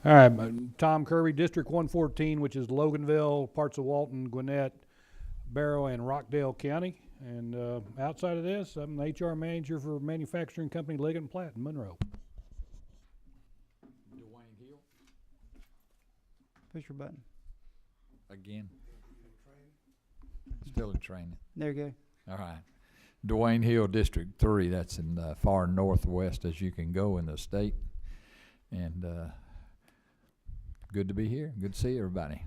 All right, Tom Kirby, District 114, which is Loganville, parts of Walton, Gwinnett, Barrow, and Rockdale County. And outside of this, I'm the HR manager for manufacturing company Leggett and Platt in Monroe. Dwayne Hill, Push your button. again. Still in training. There you go. All right. Dwayne Hill, District 3, that's in the far northwest as you can go in the state. And good to be here. Good to see everybody.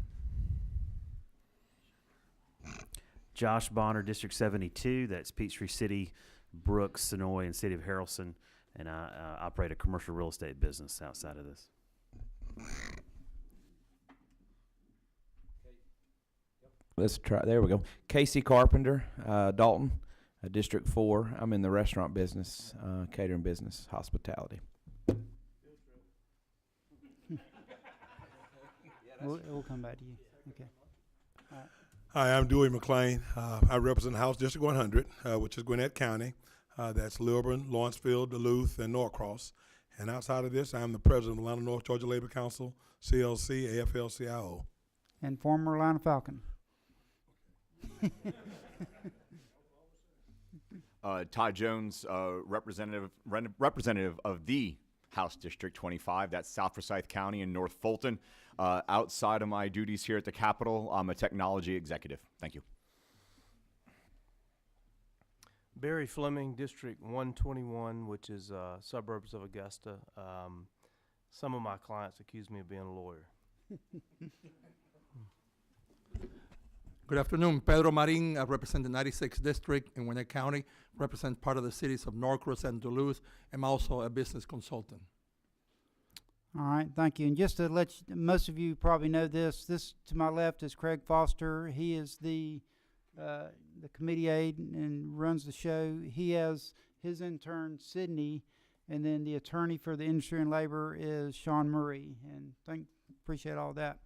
Josh Bonner, District 72. That's Peachtree City, Brooks, Sonoy, and City of Harrelson. And I operate a commercial real estate business outside of this. Let's try. There we go. Casey Carpenter, Dalton, District 4. I'm in the restaurant business, catering business, hospitality. We'll come back to you. Okay. Hi, I'm Dewey McLean. I represent House District 100, which is Gwinnett County. That's Lilburn, Lawrenceville, Duluth, and Norcross. And outside of this, I'm the president of Atlanta North Georgia Labor Council, CLC, AFL-CIO. And former Atlanta Falcon. Todd Jones, representative of the House District 25. That's South Forsyth County and North Fulton. Outside of my duties here at the Capitol, I'm a technology executive. Thank you. Barry Fleming, District 121, which is suburbs of Augusta. Some of my clients accuse me of being a lawyer. Good afternoon. Pedro Marin, I represent the 96th District in Gwinnett County, represent part of the cities of Norcross and Duluth. I'm also a business consultant. All right, thank you. And just to let you, most of you probably know this to my left is Craig Foster. He is the committee aide and runs the show. He has his intern, Sydney, and then the attorney for the industry and labor is Sean Murray. And appreciate all that.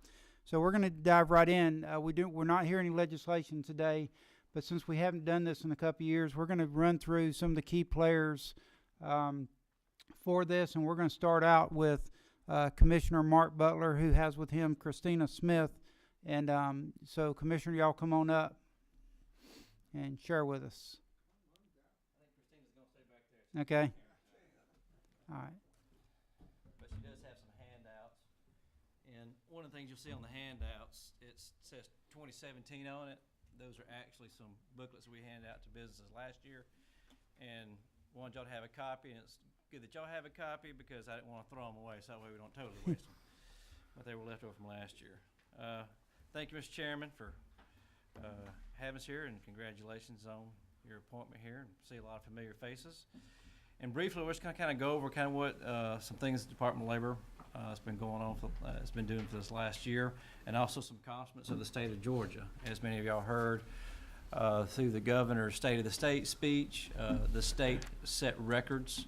So we're going to dive right in. We're not hearing any legislation today, but since we haven't done this in a couple of years, we're going to run through some of the key players for this, and we're going to start out with Commissioner Mark Butler, who has with him Christina Smith. And so, Commissioner, y'all come on up and share with us. I think Christina's going to stay back there. Okay. All right. But she does have some handouts. And one of the things you'll see on the handouts, it says 2017 on it. Those are actually some booklets we handed out to businesses last year. And wanted y'all to have a copy, and it's good that y'all have a copy because I didn't want to throw them away, so that way we don't totally waste them. But they were left over from last year. Thank you, Mr. Chairman, for having us here, and congratulations on your appointment here. And see a lot of familiar faces. And briefly, we're just going to kind of go over kind of what some things the Department of Labor has been going on, has been doing for this last year, and also some accomplishments of the state of Georgia. As many of y'all heard through the governor's State of the State speech, the state set records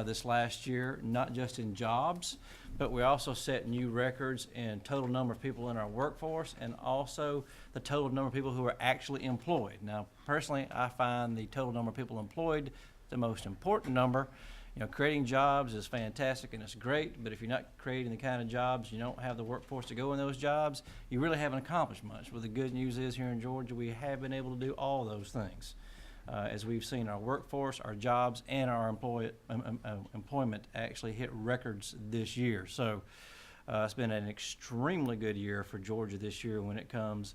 this last year, not just in jobs, but we also set new records in total number of people in our workforce and also the total number of people who are actually employed. Now, personally, I find the total number of people employed the most important number. You know, creating jobs is fantastic and it's great, but if you're not creating the kind of jobs, you don't have the workforce to go in those jobs, you really haven't accomplished much. Well, the good news is here in Georgia, we have been able to do all those things. As we've seen our workforce, our jobs, and our employment actually hit records this year. So it's been an extremely good year for Georgia this year when it comes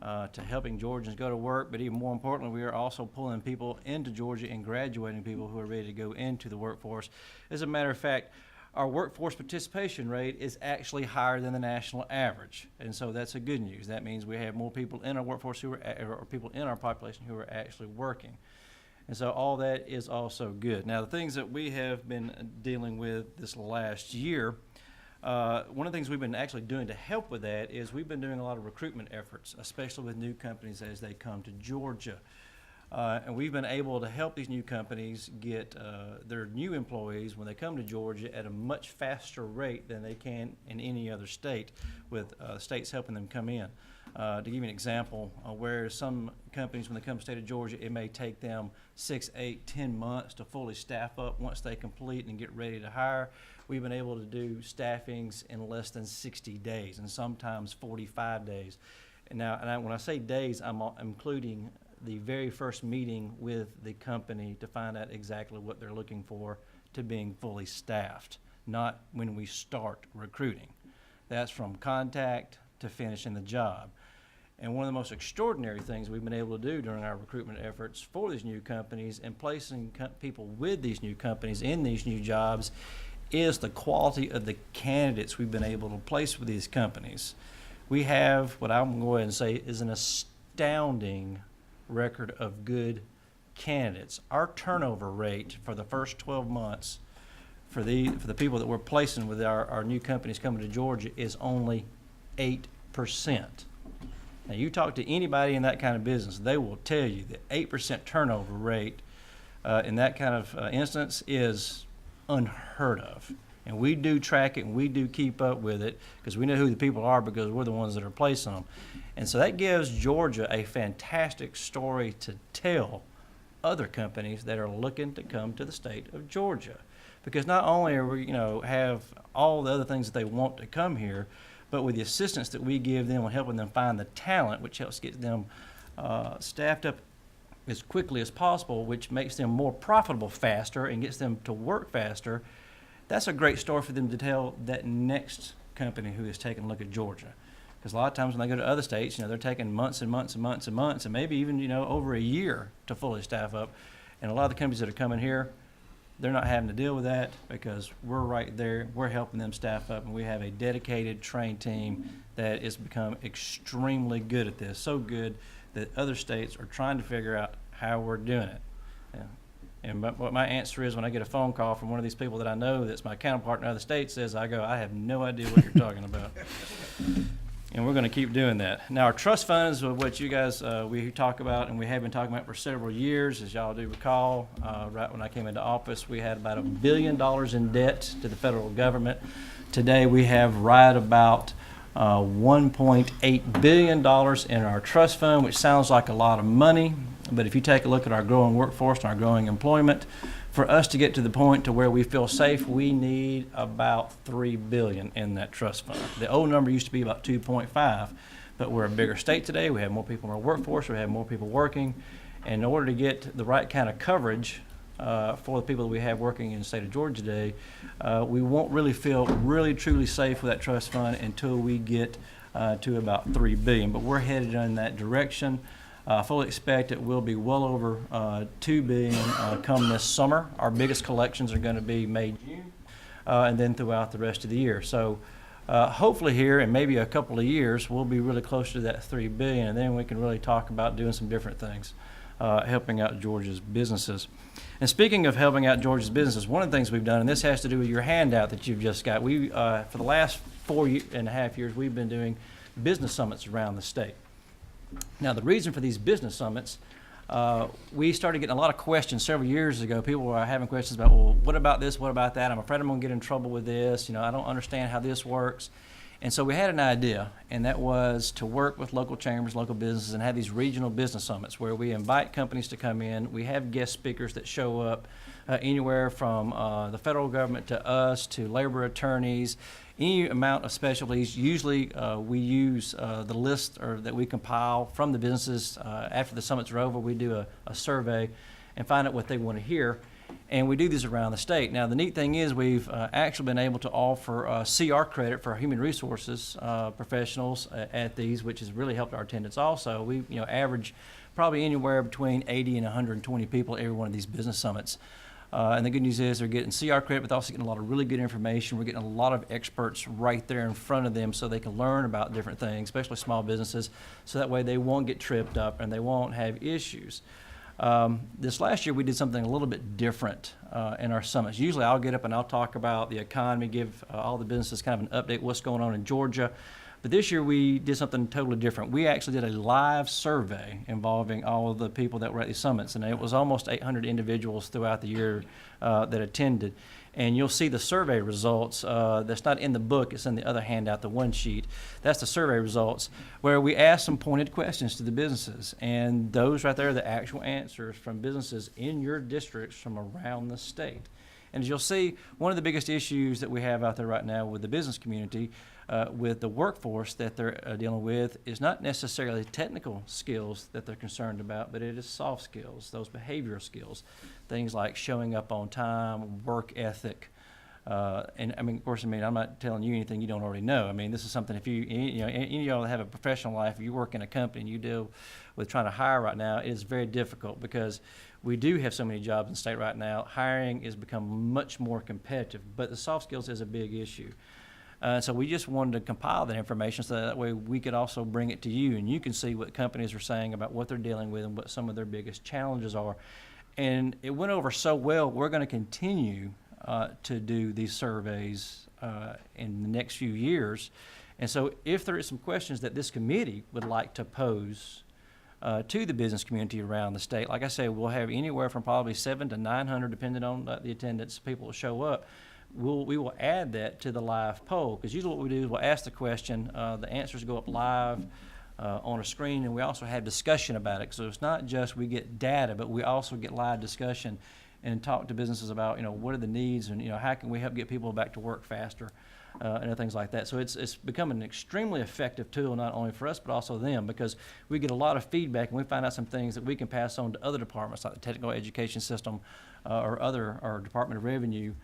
to helping Georgians go to work, but even more importantly, we are also pulling people into Georgia and graduating people who are ready to go into the workforce. As a matter of fact, our workforce participation rate is actually higher than the national average, and so that's a good news. That means we have more people in our workforce who are, or people in our population who are actually working. And so all that is also good. Now, the things that we have been dealing with this last year, one of the things we've been actually doing to help with that is we've been doing a lot of recruitment efforts, especially with new companies as they come to Georgia. And we've been able to help these new companies get their new employees, when they come to Georgia, at a much faster rate than they can in any other state, with states helping them come in. To give you an example, where some companies, when they come to the state of Georgia, it may take them 6, 8, 10 months to fully staff up once they complete and get ready to hire. We've been able to do staffings in less than 60 days, and sometimes 45 days. And now, when I say days, I'm including the very first meeting with the company to find out exactly what they're looking for to being fully staffed, not when we start recruiting. That's from contact to finishing the job. And one of the most extraordinary things we've been able to do during our recruitment efforts for these new companies and placing people with these new companies in these new jobs is the quality of the candidates we've been able to place with these companies. We have what I'm going to go ahead and say is an astounding record of good candidates. Our turnover rate for the first 12 months for the people that we're placing with our new companies coming to Georgia is only 8%. Now, you talk to anybody in that kind of business, they will tell you that 8% turnover rate in that kind of instance is unheard of. And we do track it and we do keep up with it because we know who the people are, because we're the ones that are placing them. And so that gives Georgia a fantastic story to tell other companies that are looking to come to the state of Georgia. Because not only are we, have all the other things that they want to come here, but with the assistance that we give them and helping them find the talent, which helps get them staffed up as quickly as possible, which makes them more profitable faster and gets them to work faster, that's a great story for them to tell that next company who is taking a look at Georgia. Because a lot of times when they go to other states, they're taking months and months and months and months, and maybe even, over a year to fully staff up. And a lot of the companies that are coming here, they're not having to deal with that because we're right there. We're helping them staff up, and we have a dedicated, trained team that has become extremely good at this. So good that other states are trying to figure out how we're doing it. Yeah. And what my answer is when I get a phone call from one of these people that I know that's my counterpart in other states says, I have no idea what you're talking about. And we're going to keep doing that. Now, our trust funds, what you guys, we talk about, and we have been talking about for several years, as y'all do recall, right when I came into office, we had about $1 billion in debt to the federal government. Today, we have right about $1.8 billion in our trust fund, which sounds like a lot of money. But if you take a look at our growing workforce and our growing employment, for us to get to the point to where we feel safe, we need about $3 billion in that trust fund. The old number used to be about 2.5, but we're a bigger state today. We have more people in our workforce. We have more people working. And in order to get the right kind of coverage for the people that we have working in the state of Georgia today, we won't really feel really truly safe with that trust fund until we get to about $3 billion. But we're headed in that direction. Fully expect it will be well over $2 billion come this summer. Our biggest collections are going to be May, June, and then throughout the rest of the year. So hopefully here in maybe a couple of years, we'll be really close to that $3 billion, and then we can really talk about doing some different things, helping out Georgia's businesses. And speaking of helping out Georgia's businesses, one of the things we've done, and this has to do with your handout that you've just got, we for the last 4.5 years, we've been doing business summits around the state. Now, the reason for these business summits, we started getting a lot of questions several years ago. People were having questions about, well, what about this? What about that? I'm afraid I'm going to get in trouble with this. I don't understand how this works. And so we had an idea, and that was to work with local chambers, local businesses, and have these regional business summits where we invite companies to come in. We have guest speakers that show up anywhere from the federal government to us to labor attorneys, any amount of specialties. Usually we use the list that we compile from the businesses. After the summits are over, we do a survey and find out what they want to hear. And we do these around the state. Now, the neat thing is we've actually been able to offer CR credit for human resources professionals at these, which has really helped our attendance also. We average probably anywhere between 80 and 120 people at every one of these business summits. And the good news is they're getting CR credit, but they're also getting a lot of really good information. We're getting a lot of experts right there in front of them so they can learn about different things, especially small businesses, so that way they won't get tripped up and they won't have issues. This last year we did something a little bit different in our summits. Usually I'll get up and I'll talk about the economy, give all the businesses kind of an update what's going on in Georgia. But this year we did something totally different. We actually did a live survey involving all of the people that were at these summits, and it was almost 800 individuals throughout the year that attended. And you'll see the survey results. That's not in the book, it's in the other handout, the one sheet. That's the survey results, where we asked some pointed questions to the businesses. And those right there are the actual answers from businesses in your districts from around the state. And as you'll see, one of the biggest issues that we have out there right now with the business community, with the workforce that they're dealing with, is not necessarily technical skills that they're concerned about, but it is soft skills, those behavioral skills. Things like showing up on time, work ethic. And I mean, of course, I'm not telling you anything you don't already know. I mean, this is something, if any of y'all that have a professional life, if you work in a company and you deal with trying to hire right now, it is very difficult because we do have so many jobs in the state right now. Hiring has become much more competitive, but the soft skills is a big issue. So we just wanted to compile that information so that way we could also bring it to you and you can see what companies are saying about what they're dealing with and what some of their biggest challenges are. And it went over so well, we're going to continue to do these surveys in the next few years. And so if there is some questions that this committee would like to pose to the business community around the state, like I say, we'll have anywhere from probably 700 to 900, depending on the attendance, people will show up. We will add that to the live poll, because usually what we do is we'll ask the question, the answers go up live on a screen, and we also have discussion about it. So it's not just we get data, but we also get live discussion and talk to businesses about, what are the needs and, how can we help get people back to work faster and other things like that. So it's become an extremely effective tool, not only for us, but also them, because we get a lot of feedback and we find out some things that we can pass on to other departments like the technical education system or Department of Revenue.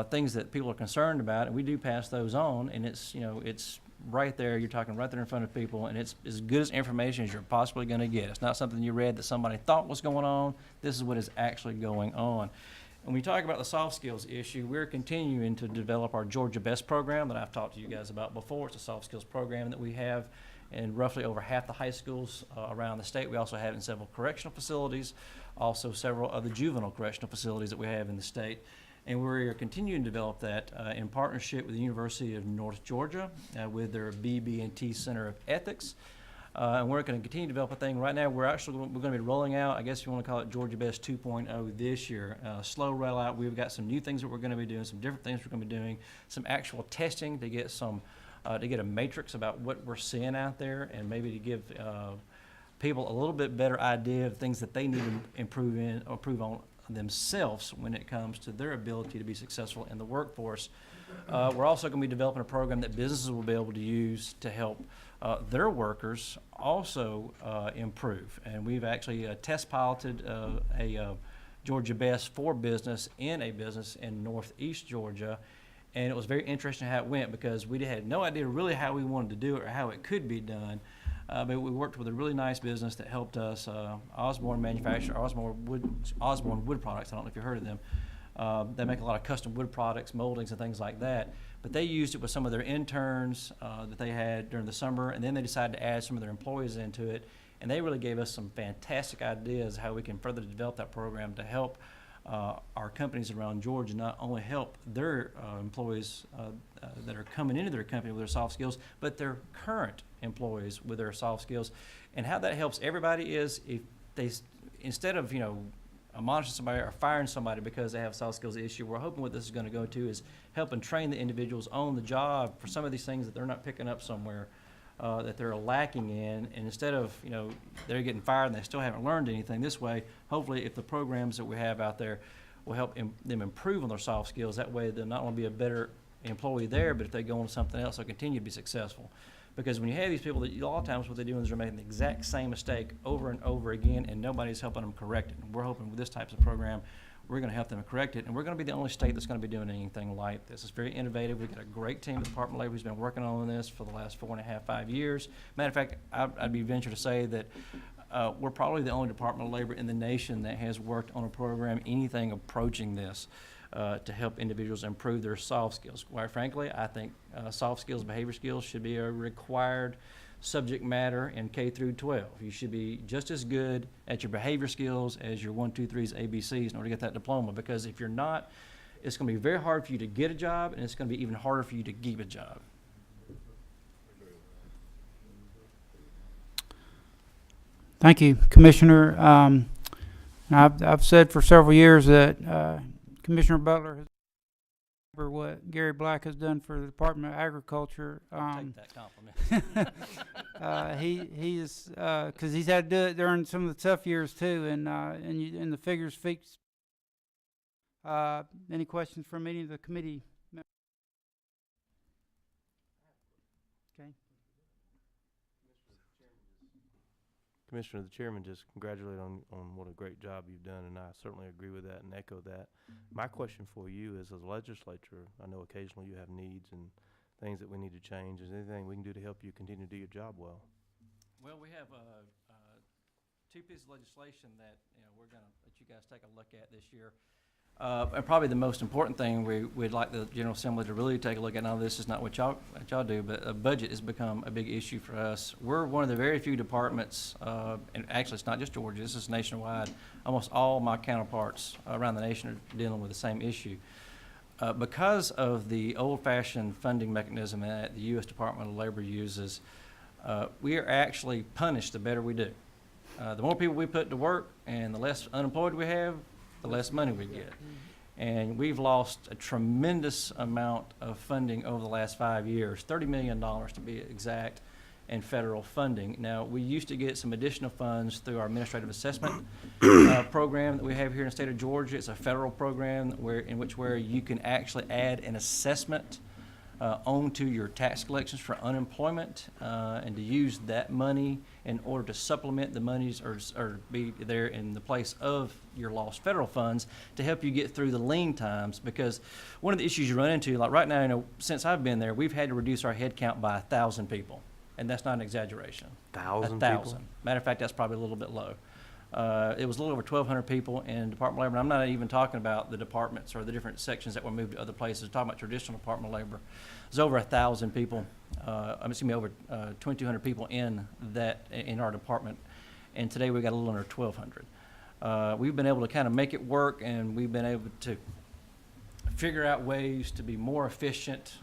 Things that people are concerned about, and we do pass those on, and it's right there, you're talking right there in front of people, and it's as good as information as you're possibly going to get. It's not something you read that somebody thought was going on. This is what is actually going on. When we talk about the soft skills issue, we're continuing to develop our Georgia Best program that I've talked to you guys about before. It's a soft skills program that we have in roughly over half the high schools around the state. We also have it in several correctional facilities, also several other juvenile correctional facilities that we have in the state. And we're continuing to develop that in partnership with the University of North Georgia with their BB&T Center of Ethics. And we're going to continue to develop a thing. Right now, we're going to be rolling out, I guess you want to call it Georgia Best 2.0 this year. Slow rollout. We've got some new things that we're going to be doing, some different things we're going to be doing, some actual testing to get to get a matrix about what we're seeing out there, and maybe to give people a little bit better idea of things that they need to improve on themselves when it comes to their ability to be successful in the workforce. We're also going to be developing a program that businesses will be able to use to help their workers also improve. And we've actually test piloted a Georgia Best for business in a business in Northeast Georgia. And it was very interesting how it went, because we had no idea really how we wanted to do it or how it could be done. But we worked with a really nice business that helped us, Osborne Manufacturer, Osborne Wood Products. I don't know if you've heard of them. They make a lot of custom wood products, moldings, and things like that. But they used it with some of their interns that they had during the summer, and then they decided to add some of their employees into it. And they really gave us some fantastic ideas how we can further develop that program to help our companies around Georgia not only help their employees that are coming into their company with their soft skills, but their current employees with their soft skills. And how that helps everybody is if they, instead of, admonishing somebody or firing somebody because they have a soft skills issue, we're hoping what this is going to go to is help and train the individuals on the job for some of these things that they're not picking up somewhere that they're lacking in. And instead of, they're getting fired and they still haven't learned anything, this way, hopefully if the programs that we have out there will help them improve on their soft skills, that way they'll not only be a better employee there, but if they go on to something else, they'll continue to be successful. Because when you have these people, that a lot of times what they're doing is they're making the exact same mistake over and over again, and nobody's helping them correct it. And we're hoping with this type of program, we're going to help them correct it, and we're going to be the only state that's going to be doing anything like this. It's very innovative. We've got a great team at the Department of Labor who's been working on this for the last 4.5, 5 years. Matter of fact, I'd be venture to say that we're probably the only Department of Labor in the nation that has worked on a program anything approaching this to help individuals improve their soft skills. Quite frankly, I think soft skills, behavior skills should be a required subject matter in K through 12. You should be just as good at your behavior skills as your 1, 2, 3's ABCs in order to get that diploma, because if you're not, it's going to be very hard for you to get a job, and it's going to be even harder for you to keep a job. Thank you, Commissioner. I've said for several years that Commissioner Butler has for what Gary Black has done for the Department of Agriculture. Take that compliment. He is because he's had to do it during some of the tough years too, and the figures speak. Any questions from any of the committee members? Okay. Commissioner, the chairman just congratulated on what a great job you've done, and I certainly agree with that and echo that. My question for you is, as a legislature, I know occasionally you have needs and things that we need to change. Is there anything we can do to help you continue to do your job well? Well, we have two pieces of legislation that we're going to let you guys take a look at this year. And probably the most important thing we'd like the General Assembly to really take a look at. Now, this is not what y'all do, but a budget has become a big issue for us. We're one of the very few departments, and actually it's not just Georgia, this is nationwide. Almost all my counterparts around the nation are dealing with the same issue. Because of the old-fashioned funding mechanism that the U.S. Department of Labor uses, we are actually punished the better we do. The more people we put to work and the less unemployed we have, the less money we get. And we've lost a tremendous amount of funding over the last 5 years, $30 million to be exact, in federal funding. Now, we used to get some additional funds through our administrative assessment program that we have here in the state of Georgia. It's a federal program in which you can actually add an assessment onto your tax collections for unemployment, and to use that money in order to supplement the monies or be there in the place of your lost federal funds to help you get through the lean times. Because one of the issues you run into, like right now, since I've been there, we've had to reduce our head count by 1,000 people, and that's not an exaggeration. 1,000 1,000. people? Matter of fact, that's probably a little bit low. It was a little over 1,200 people in Department of Labor, and I'm not even talking about the departments or the different sections that were moved to other places. I'm talking about traditional Department of Labor. There's over 1,000 people, over 2,200 people in our department, and today we got a little under 1,200. We've been able to kind of make it work, and we've been able to figure out ways to be more efficient.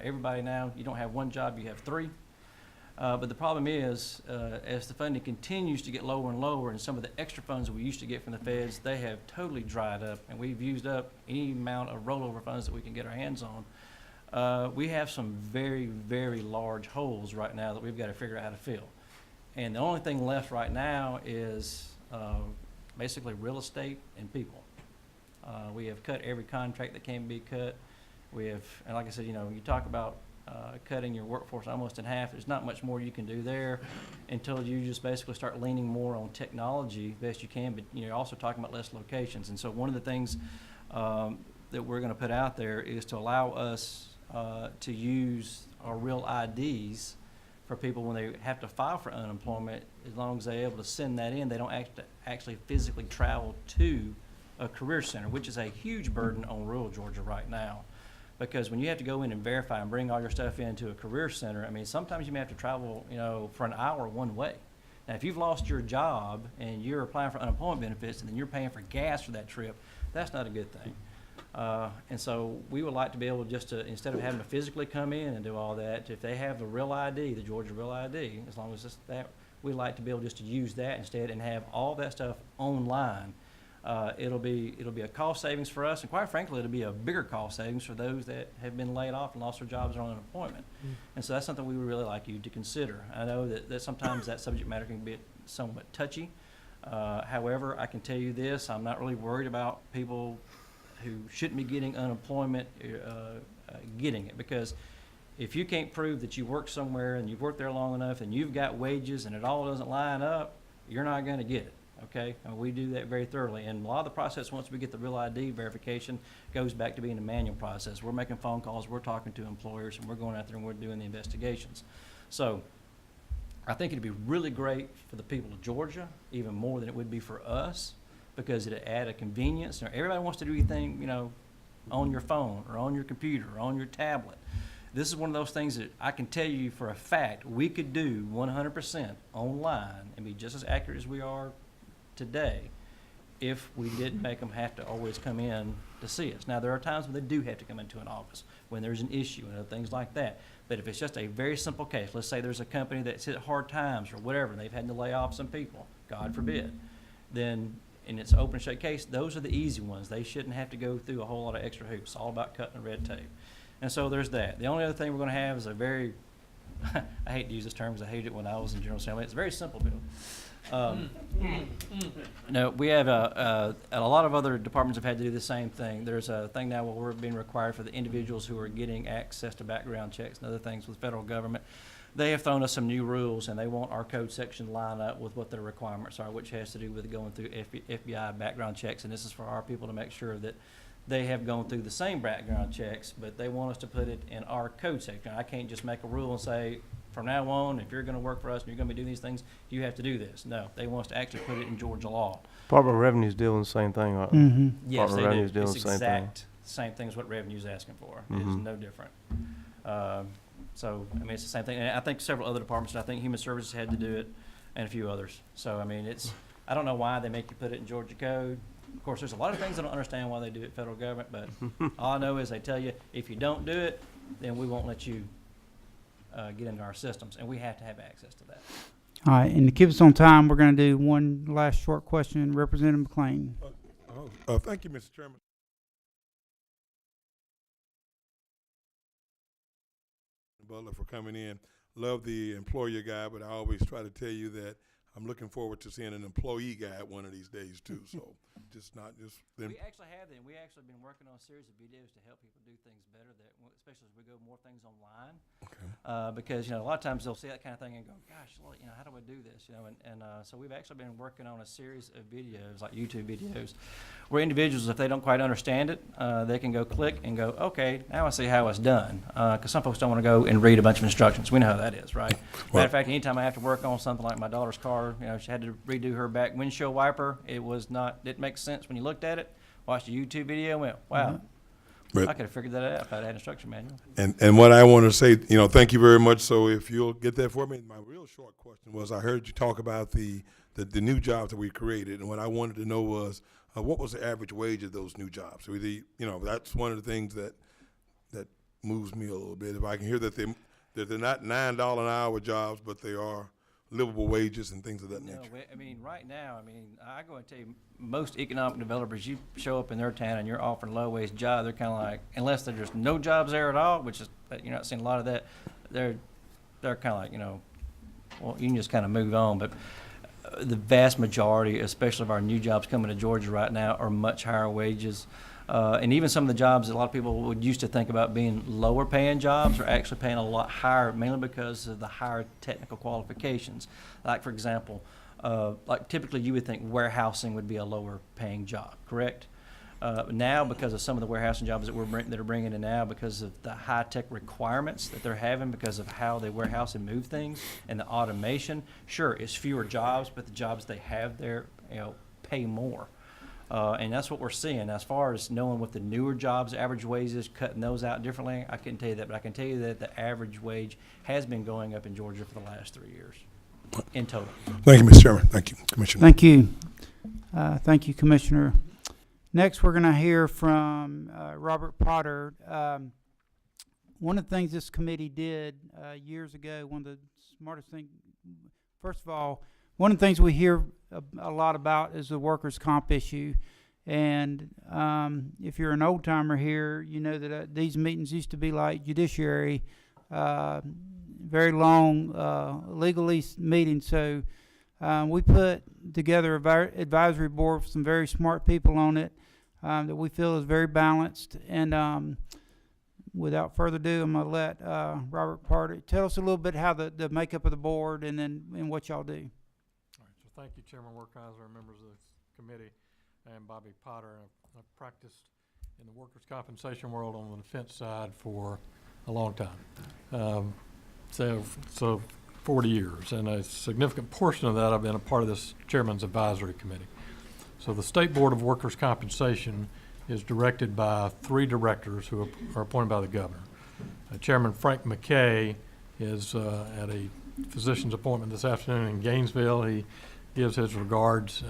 Everybody now, you don't have one job, you have three. But the problem is, as the funding continues to get lower and lower, and some of the extra funds that we used to get from the feds, they have totally dried up, and we've used up any amount of rollover funds that we can get our hands on. We have some very, very large holes right now that we've got to figure out how to fill. And the only thing left right now is basically real estate and people. We have cut every contract that can be cut. And like I said, you talk about cutting your workforce almost in half. There's not much more you can do there until you just basically start leaning more on technology best you can, but you're also talking about less locations. And so one of the things that we're going to put out there is to allow us to use our real IDs for people when they have to file for unemployment. As long as they're able to send that in, they don't actually physically travel to a career center, which is a huge burden on rural Georgia right now. Because when you have to go in and verify and bring all your stuff into a career center, I mean, sometimes you may have to travel, for an hour one way. Now, if you've lost your job and you're applying for unemployment benefits and then you're paying for gas for that trip, that's not a good thing. And so we would like to be able just to, instead of having to physically come in and do all that, if they have the real ID, the Georgia Real ID, as long as it's that, we'd like to be able just to use that instead and have all that stuff online. It'll be a cost savings for us, and quite frankly, it'll be a bigger cost savings for those that have been laid off and lost their jobs or on unemployment. And so that's something we would really like you to consider. I know that sometimes that subject matter can be somewhat touchy. However, I can tell you this, I'm not really worried about people who shouldn't be getting unemployment getting it, because if you can't prove that you work somewhere and you've worked there long enough and you've got wages and it all doesn't line up, you're not going to get it. Okay, and we do that very thoroughly. And a lot of the process, once we get the real ID verification, goes back to being a manual process. We're making phone calls, we're talking to employers, and we're going out there and we're doing the investigations. So I think it'd be really great for the people of Georgia, even more than it would be for us, because it'd add a convenience. Everybody wants to do anything, on your phone or on your computer or on your tablet. This is one of those things that I can tell you for a fact we could do 100% online and be just as accurate as we are today if we didn't make them have to always come in to see us. Now, there are times when they do have to come into an office, when there's an issue and other things like that. But if it's just a very simple case, let's say there's a company that's hit hard times or whatever, and they've had to lay off some people, God forbid, then, and it's an open and shut case, those are the easy ones. They shouldn't have to go through a whole lot of extra hoops. It's all about cutting the red tape. And so there's that. The only other thing we're going to have is a very, I hate to use this term because I hated it when I was in General Assembly. It's a very simple bill. No, we have a lot of other departments have had to do the same thing. There's a thing now where we're being required for the individuals who are getting access to background checks and other things with federal government. They have thrown us some new rules, and they want our code section to line up with what their requirements are, which has to do with going through FBI background checks. And this is for our people to make sure that they have gone through the same background checks, but they want us to put it in our code section. I can't just make a rule and say, from now on, if you're going to work for us and you're going to be doing these things, you have to do this. No, they want us to actually put it in Georgia law. Department of Revenue's doing the same thing, right? Mm-hmm. Yes, Department they of do. Revenue's doing It's the same thing. same thing as what revenue's asking for. It's Mhm. no different. So, I mean, it's the same thing. And I think several other departments, I think Human Services had to do it, and a few others. So, I mean, I don't know why they make you put it in Georgia code. Of course, there's a lot of things I don't understand why they do it federal government, but all I know is they tell you, if you don't do it, then we won't let you get into our systems, and we have to have access to that. All right, and to keep us on time, we're going to do one last short question. Representative McLean. Thank you, Mr. Chairman. Butler for coming in. Love the employer guy, but I always try to tell you that I'm looking forward to seeing an employee guy one of these days too. So just not just them. We actually have them. We actually been working on a series of videos to help people do things better, especially as we go more things online. Okay. Because, a lot of times they'll see that kind of thing and go, gosh, well, how do I do this? So we've actually been working on a series of videos, like YouTube videos, where individuals, if they don't quite understand it, they can go click and go, okay, now I see how it's done. Because some folks don't want to go and read a bunch of instructions. We know how that is, right? Matter of fact, anytime I have to work on something like my daughter's car, she had to redo her back windshield wiper. It makes sense when you looked at it, watched a YouTube video and went, wow. But- I could have figured that out if I had an instruction manual. And what I want to say, thank you very much. So if you'll get that for me, my real short question was, I heard you talk about the new jobs that we created, and what I wanted to know was, what was the average wage of those new jobs? So that's one of the things that moves me a little bit. If I can hear that they're not $9 an hour jobs, but they are livable wages and things of that nature. Right now, I go and tell you, most economic developers, you show up in their town and you're offering low-wage job, they're kind of like, unless there's no jobs there at all, which is, you're not seeing a lot of that, they're kind of like, well, you can just kind of move on. But the vast majority, especially of our new jobs coming to Georgia right now, are much higher wages. And even some of the jobs that a lot of people would used to think about being lower paying jobs are actually paying a lot higher, mainly because of the higher technical qualifications. Like, for example, typically you would think warehousing would be a lower paying job, correct? Now, because of some of the warehousing jobs that are bringing in now, because of the high tech requirements that they're having, because of how they warehouse and move things and the automation, sure, it's fewer jobs, but the jobs they have there, pay more. And that's what we're seeing. As far as knowing what the newer jobs, average wages, cutting those out differently, I couldn't tell you that, but I can tell you that the average wage has been going up in Georgia for the last 3 years in total. Thank you, Mr. Chairman. Thank you, Commissioner. Thank you. Thank you, Commissioner. Next, we're going to hear from Robert Potter. One of the things this committee did years ago, one of the smartest things, first of all, one of the things we hear a lot about is the workers' comp issue. And if you're an old timer here, you know that these meetings used to be like judiciary, very long legalese meetings. So we put together a advisory board with some very smart people on it that we feel is very balanced. And without further ado, I'm going to let Robert Potter tell us a little bit how the makeup of the board and what y'all do. All right, so thank you, Chairman Werkheiser and members of the committee, and Bobby Potter. I've practiced in the workers' compensation world on the defense side for a long time, so 40 years, and a significant portion of that I've been a part of this Chairman's Advisory Committee. So the State Board of Workers' Compensation is directed by 3 directors who are appointed by the governor. Chairman Frank McKay is at a physician's appointment this afternoon in Gainesville. He gives his regards,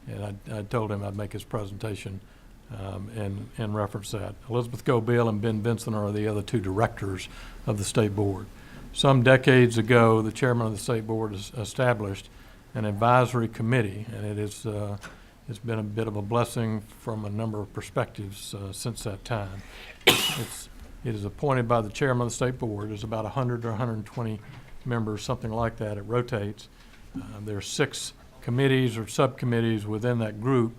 and I told him I'd make his presentation and reference that. Elizabeth Gobill and Ben Vinson are the other two directors of the state board. Some decades ago, the chairman of the state board has established an advisory committee, and it is it's been a bit of a blessing from a number of perspectives since that time. It is appointed by the chairman of the state board. There's about 100 or 120 members, something like that. It rotates. There are 6 committees or subcommittees within that group,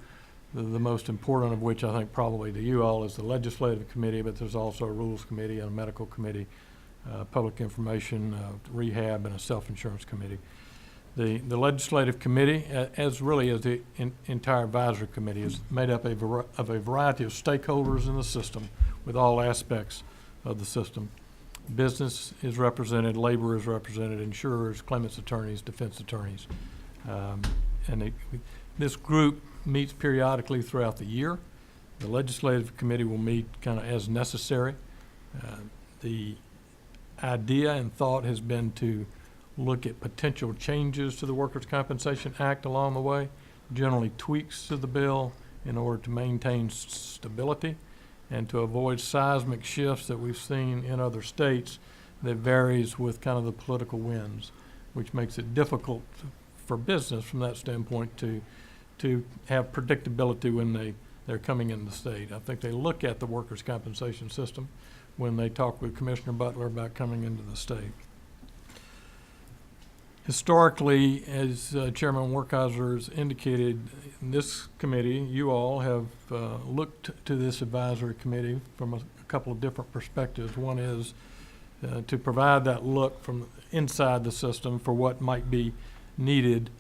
the most important of which I think probably to you all is the legislative committee, but there's also a rules committee and a medical committee, public information, rehab, and a self-insurance committee. The legislative committee, as really as the entire advisory committee, is made up of a variety of stakeholders in the system with all aspects of the system. Business is represented, labor is represented, insurers, claimants attorneys, defense attorneys. This group meets periodically throughout the year. The legislative committee will meet kind of as necessary. The idea and thought has been to look at potential changes to the Workers' Compensation Act along the way, generally tweaks to the bill in order to maintain stability and to avoid seismic shifts that we've seen in other states that varies with kind of the political winds, which makes it difficult for business from that standpoint to have predictability when they're coming into the state. I think they look at the workers' compensation system when they talk with Commissioner Butler about coming into the state. Historically, as Chairman Werkheiser has indicated, in this committee, you all have looked to this advisory committee from a couple of different perspectives. One is to provide that look from inside the system for what might be needed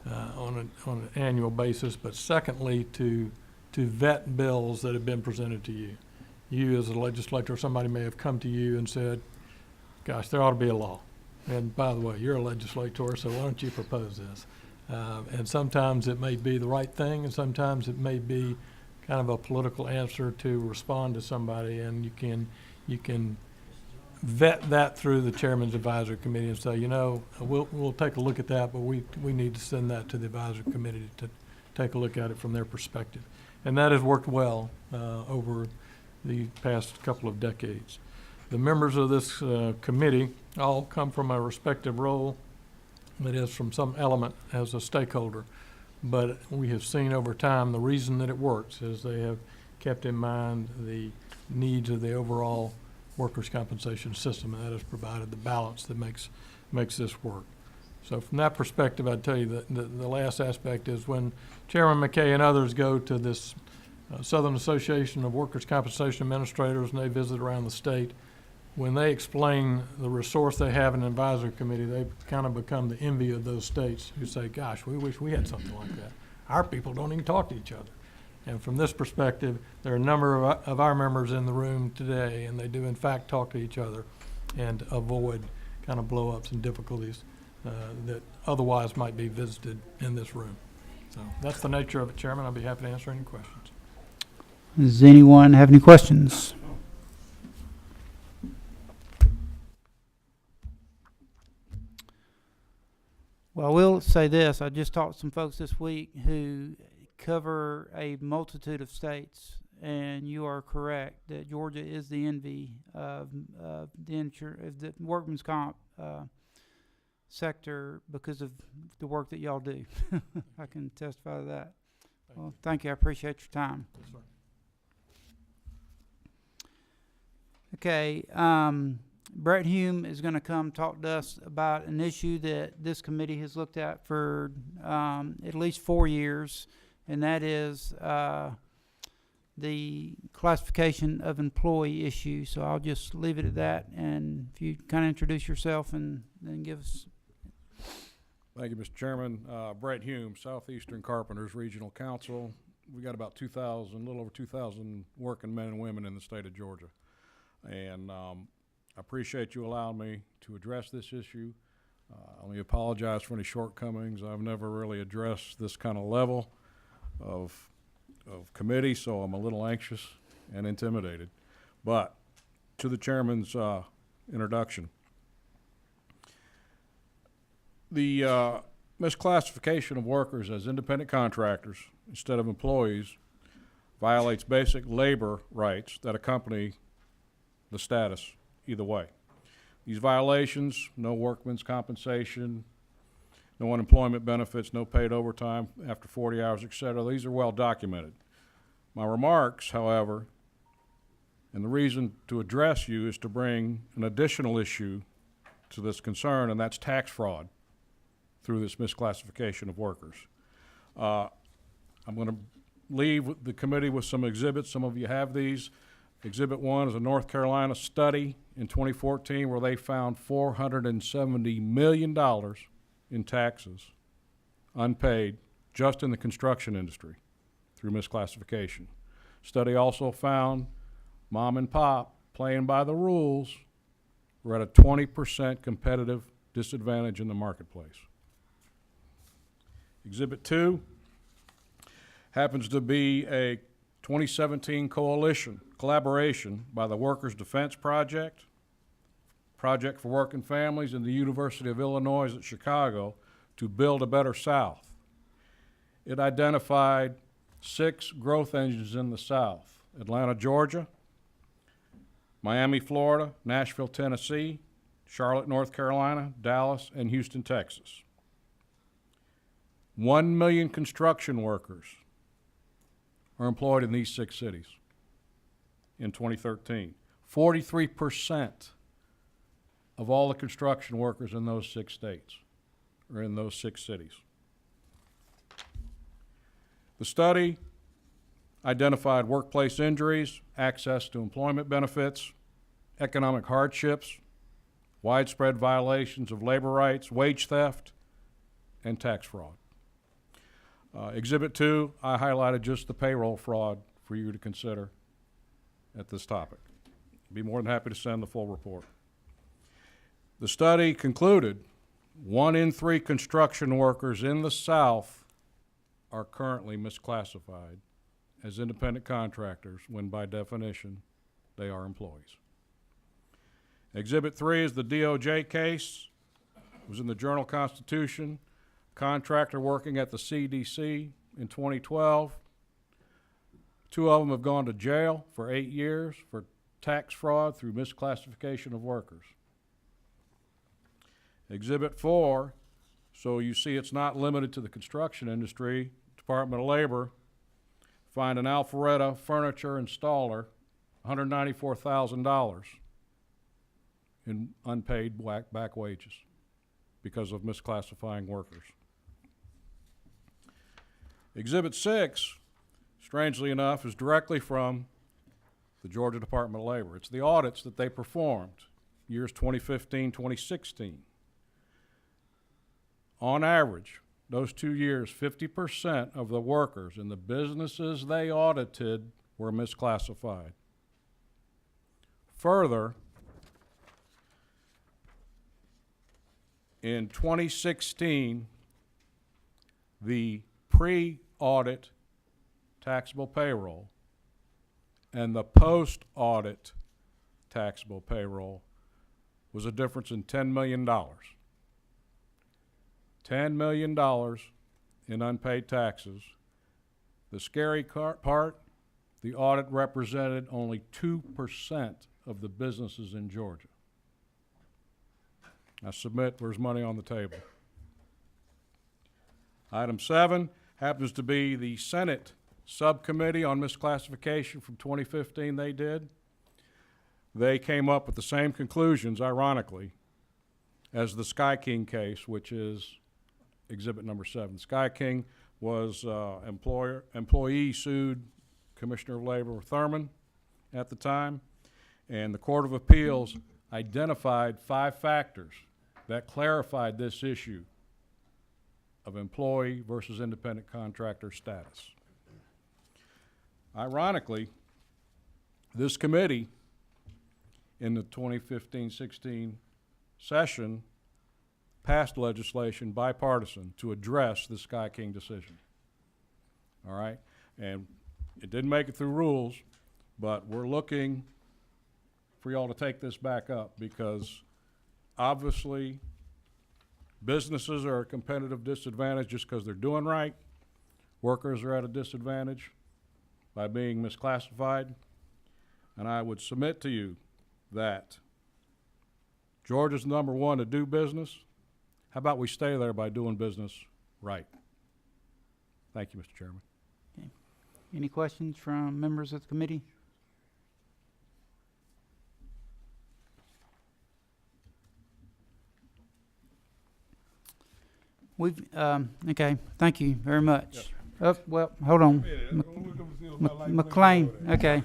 on an annual basis, but secondly, to vet bills that have been presented to you. You as a legislator, somebody may have come to you and said, gosh, there ought to be a law. And by the way, you're a legislator, so why don't you propose this? And sometimes it may be the right thing, and sometimes it may be kind of a political answer to respond to somebody, and you can vet that through the chairman's advisory committee and say, you know, we'll take a look at that, but we need to send that to the advisory committee to take a look at it from their perspective. And that has worked well over the past couple of decades. The members of this committee all come from a respective role, that is, from some element as a stakeholder. But we have seen over time the reason that it works is they have kept in mind the needs of the overall workers' compensation system, and that has provided the balance that makes this work. So from that perspective, I'd tell you that the last aspect is when Chairman McKay and others go to this Southern Association of Workers' Compensation Administrators and they visit around the state, when they explain the resource they have in an advisory committee, they kind of become the envy of those states who say, gosh, we wish we had something like that. Our people don't even talk to each other. And from this perspective, there are a number of our members in the room today, and they do in fact talk to each other and avoid kind of blow-ups and difficulties that otherwise might be visited in this room. So that's the nature of it, Chairman. I'll be happy to answer any questions. Does anyone have any questions? Well, I will say this. I just talked to some folks this week who cover a multitude of states, and you are correct that Georgia is the envy of the workman's comp sector because of the work that y'all do. I can testify to that. Well, thank you. I appreciate your time. Yes, sir. Okay, Brett Hume is going to come talk to us about an issue that this committee has looked at for at least 4 years, and that is the classification of employee issue. So I'll just leave it at that, and if you kind of introduce yourself and then give us. Thank you, Mr. Chairman. Brett Hume, Southeastern Carpenters Regional Council. We got about 2,000, a little over 2,000 working men and women in the state of Georgia. And I appreciate you allowing me to address this issue. Let me apologize for any shortcomings. I've never really addressed this kind of level of committee, so I'm a little anxious and intimidated. But to the chairman's introduction, the misclassification of workers as independent contractors instead of employees violates basic labor rights that accompany the status either way. These violations, no workman's compensation, no unemployment benefits, no paid overtime after 40 hours, et cetera, these are well documented. My remarks, however, and the reason to address you is to bring an additional issue to this concern, and that's tax fraud through this misclassification of workers. I'm going to leave the committee with some exhibits. Some of you have these. Exhibit 1 is a North Carolina study in 2014 where they found $470 million in taxes unpaid just in the construction industry through misclassification. Study also found mom and pop playing by the rules were at a 20% competitive disadvantage in the marketplace. Exhibit 2 happens to be a 2017 collaboration by the Workers' Defense Project, Project for Working Families, and the University of Illinois at Chicago to build a better South. It identified 6 growth engines in the South: Atlanta, Georgia, Miami, Florida, Nashville, Tennessee, Charlotte, North Carolina, Dallas, and Houston, Texas. 1 million construction workers are employed in these 6 cities in 2013. 43% of all the construction workers in those 6 states are in those 6 cities. The study identified workplace injuries, access to employment benefits, economic hardships, widespread violations of labor rights, wage theft, and tax fraud. Exhibit 2, I highlighted just the payroll fraud for you to consider at this topic. Be more than happy to send the full report. The study concluded 1 in 3 construction workers in the South are currently misclassified as independent contractors when by definition they are employees. Exhibit 3 is the DOJ case. It was in the Journal-Constitution. Contractor working at the CDC in 2012. 2 of them have gone to jail for 8 years for tax fraud through misclassification of workers. Exhibit 4, so you see it's not limited to the construction industry. Department of Labor fined an Alpharetta furniture installer $194,000 in unpaid back wages because of misclassifying workers. Exhibit 6, strangely enough, is directly from the Georgia Department of Labor. It's the audits that they performed, years 2015, 2016. On average, those 2 years, 50% of the workers in the businesses they audited were misclassified. Further, in 2016, the pre-audit taxable payroll and the post-audit taxable payroll was a difference in $10 million. $10 million in unpaid taxes. The scary part, the audit represented only 2% of the businesses in Georgia. I submit there's money on the table. Item 7 happens to be the Senate Subcommittee on Misclassification from 2015 they did. They came up with the same conclusions, ironically, as the Sky King case, which is exhibit number 7. Sky King was employee sued Commissioner of Labor Thurman at the time, and the Court of Appeals identified 5 factors that clarified this issue of employee versus independent contractor status. Ironically, this committee in the 2015-16 session passed legislation bipartisan to address the Sky King decision. All right? And it didn't make it through rules, but we're looking for y'all to take this back up because obviously businesses are at a competitive disadvantage just because they're doing right. Workers are at a disadvantage. by being misclassified, and I would submit to you that Georgia's number one to do business. How about we stay there by doing business right? Thank you, Mr. Chairman. Any questions from members of the committee? Okay, thank you very much. Oh, well, hold on. McLean, okay.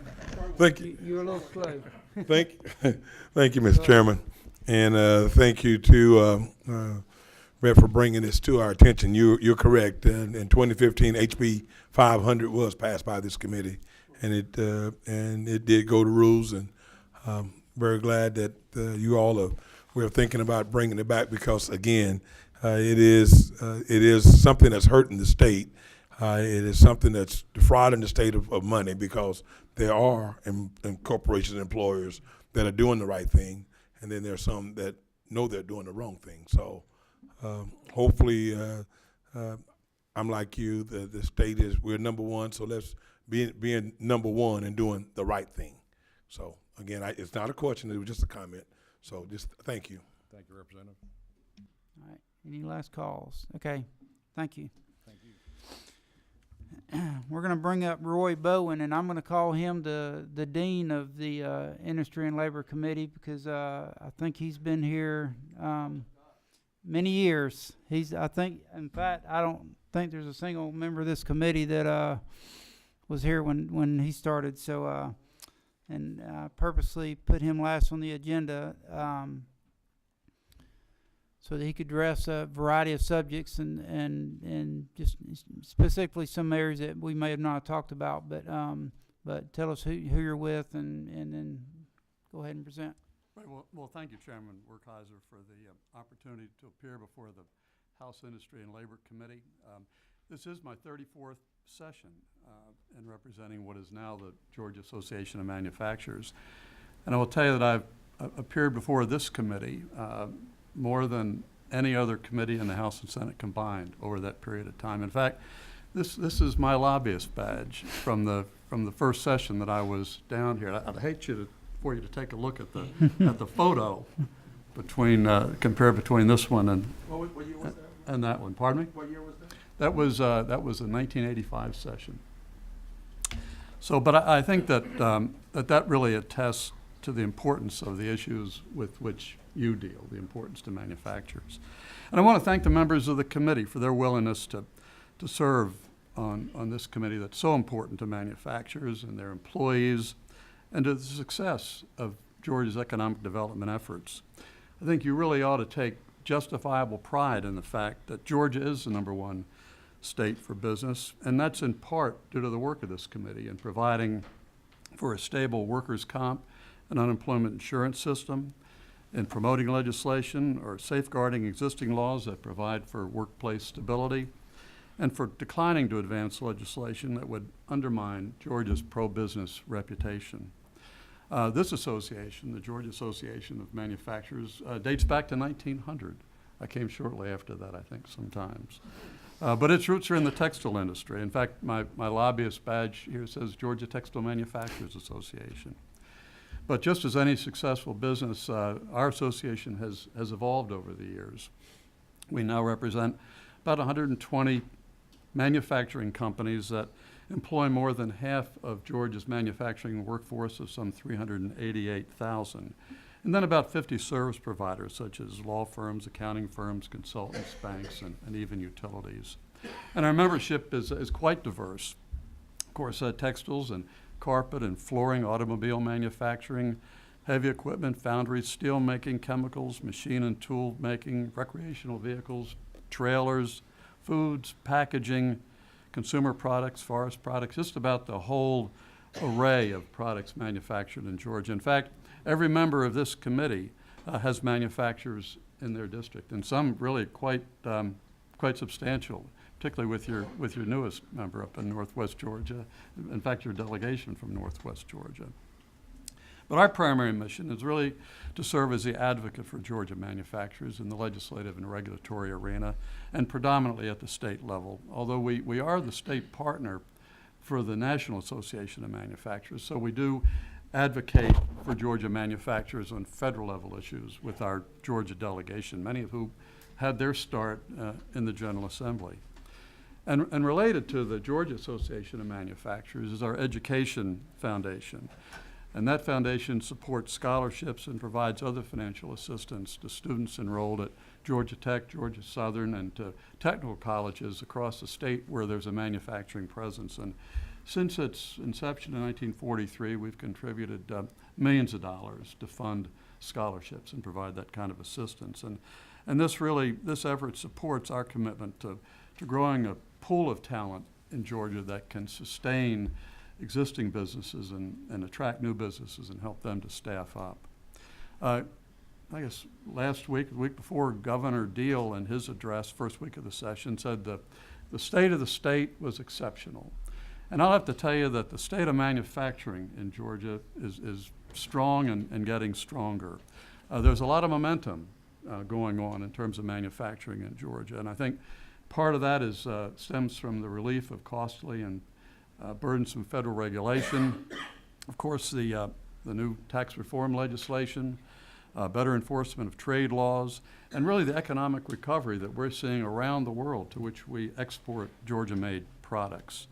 Thank you. You're a little slow. Thank you, Mr. Chairman. And thank you to Brett for bringing this to our attention. You're correct. In 2015, HB 500 was passed by this committee, and it did go to rules. And very glad that you all we're thinking about bringing it back, because again, it is something that's hurting the state. It is something that's defrauding the state of money, because there are corporations and employers that are doing the right thing, and then there's some that know they're doing the wrong thing. So hopefully, I'm like you, the state we're number one, so let's be number one and doing the right thing. So again, it's not a question, it was just a comment. So just thank you. Thank you, Representative. All right, any last calls? Okay, thank you. Thank you. We're going to bring up Roy Bowen, and I'm going to call him the dean of the Industry and Labor Committee, because I think he's been here many years. I think, in fact, I don't think there's a single member of this committee that was here when he started. So, and I purposely put him last on the agenda so that he could address a variety of subjects and just specifically some areas that we may have not talked about. But tell us who you're with, and then go ahead and present. Right, well, thank you, Chairman Werkheiser, for the opportunity to appear before the House Industry and Labor Committee. This is my 34th session in representing what is now the Georgia Association of Manufacturers. And I will tell you that I've appeared before this committee more than any other committee in the House and Senate combined over that period of time. In fact, this is my lobbyist badge from the first session that I was down here. I'd hate for you to take a look at the at the photo compare between this one and What year was that? and that one. Pardon me? What year was that? That was a 1985 session. So, but I think that that really attests to the importance of the issues with which you deal, the importance to manufacturers. And I want to thank the members of the committee for their willingness to serve on this committee that's so important to manufacturers and their employees and to the success of Georgia's economic development efforts. I think you really ought to take justifiable pride in the fact that Georgia is the #1 state for business, and that's in part due to the work of this committee in providing for a stable workers' comp and unemployment insurance system, in promoting legislation or safeguarding existing laws that provide for workplace stability, and for declining to advance legislation that would undermine Georgia's pro-business reputation. This association, the Georgia Association of Manufacturers, dates back to 1900. I came shortly after that, I think, sometimes. But its roots are in the textile industry. In fact, my lobbyist badge here says Georgia Textile Manufacturers Association. But just as any successful business, our association has evolved over the years. We now represent about 120 manufacturing companies that employ more than half of Georgia's manufacturing workforce of some 388,000. And then about 50 service providers, such as law firms, accounting firms, consultants, banks, and even utilities. And our membership is quite diverse. Of course, textiles and carpet and flooring, automobile manufacturing, heavy equipment, foundries, steel making, chemicals, machine and tool making, recreational vehicles, trailers, foods, packaging, consumer products, forest products, just about the whole array of products manufactured in Georgia. In fact, every member of this committee has manufacturers in their district, and some really quite substantial, particularly with your newest member up in Northwest Georgia. In fact, your delegation from Northwest Georgia. But our primary mission is really to serve as the advocate for Georgia manufacturers in the legislative and regulatory arena, and predominantly at the state level. Although we are the state partner for the National Association of Manufacturers. So we do advocate for Georgia manufacturers on federal level issues with our Georgia delegation, many of whom had their start in the General Assembly. And related to the Georgia Association of Manufacturers is our Education Foundation. And that foundation supports scholarships and provides other financial assistance to students enrolled at Georgia Tech, Georgia Southern, and to technical colleges across the state where there's a manufacturing presence. And since its inception in 1943, we've contributed millions of dollars to fund scholarships and provide that kind of assistance. And this effort supports our commitment to growing a pool of talent in Georgia that can sustain existing businesses and attract new businesses and help them to staff up. I guess last week, the week before, Governor Deal in his address, first week of the session, said the state of the state was exceptional. And I'll have to tell you that the state of manufacturing in Georgia is strong and getting stronger. There's a lot of momentum going on in terms of manufacturing in Georgia, and I think part of that is stems from the relief of costly and burdensome federal regulation. Of course, the new tax reform legislation, better enforcement of trade laws, and really the economic recovery that we're seeing around the world to which we export Georgia-made products.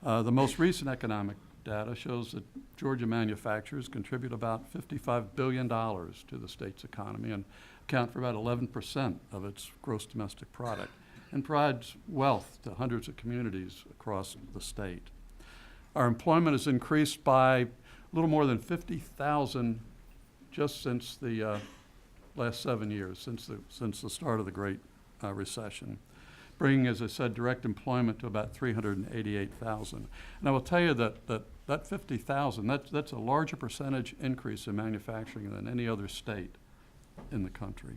The most recent economic data shows that Georgia manufacturers contribute about $55 billion to the state's economy and account for about 11% of its gross domestic product, and provides wealth to hundreds of communities across the state. Our employment has increased by a little more than 50,000 just since the last 7 years, since the start of the Great Recession, bringing, as I said, direct employment to about 388,000. And I will tell you that 50,000, that's a larger percentage increase in manufacturing than any other state in the country.